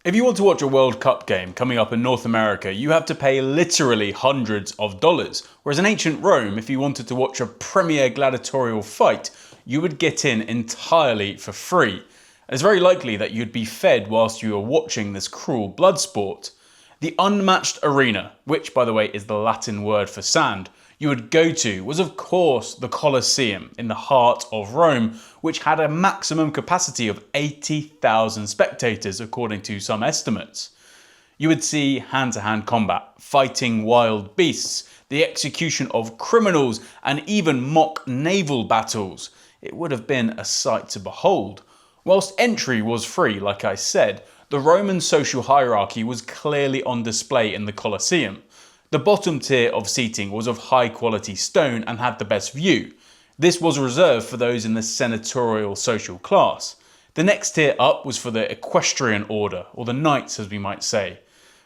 If you want to watch a World Cup game coming up in North America, you have to pay literally hundreds of dollars. Whereas in ancient Rome, if you wanted to watch a premier gladiatorial fight, you would get in entirely for free. It's very likely that you'd be fed whilst you were watching this cruel blood sport. The unmatched arena, which by the way is the Latin word for sand, you would go to was of course the Colosseum in the heart of Rome, which had a maximum capacity of 80,000 spectators according to some estimates. You would see hand-to-hand combat, fighting wild beasts, the execution of criminals, and even mock naval battles. It would have been a sight to behold. Whilst entry was free, like I said, the Roman social hierarchy was clearly on display in the Colosseum. The bottom tier of seating was of high quality stone and had the best view. This was reserved for those in the senatorial social class. The next tier up was for the equestrian order, or the knights as we might say.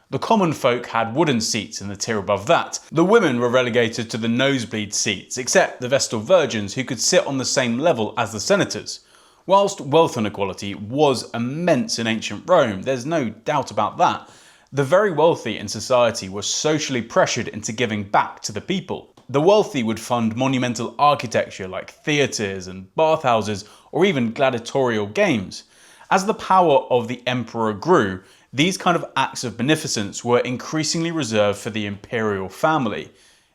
The common folk had wooden seats in the tier above that. The women were relegated to the nosebleed seats, except the Vestal Virgins who could sit on the same level as the senators. Whilst wealth inequality was immense in ancient Rome, there's no doubt about that, the very wealthy in society were socially pressured into giving back to the people. The wealthy would fund monumental architecture like theatres and bathhouses or even gladiatorial games. As the power of the emperor grew, these kind of acts of beneficence were increasingly reserved for the imperial family.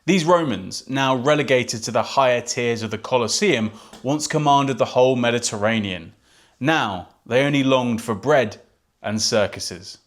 These Romans, now relegated to the higher tiers of the Colosseum, once commanded the whole Mediterranean. Now they only longed for bread and circuses.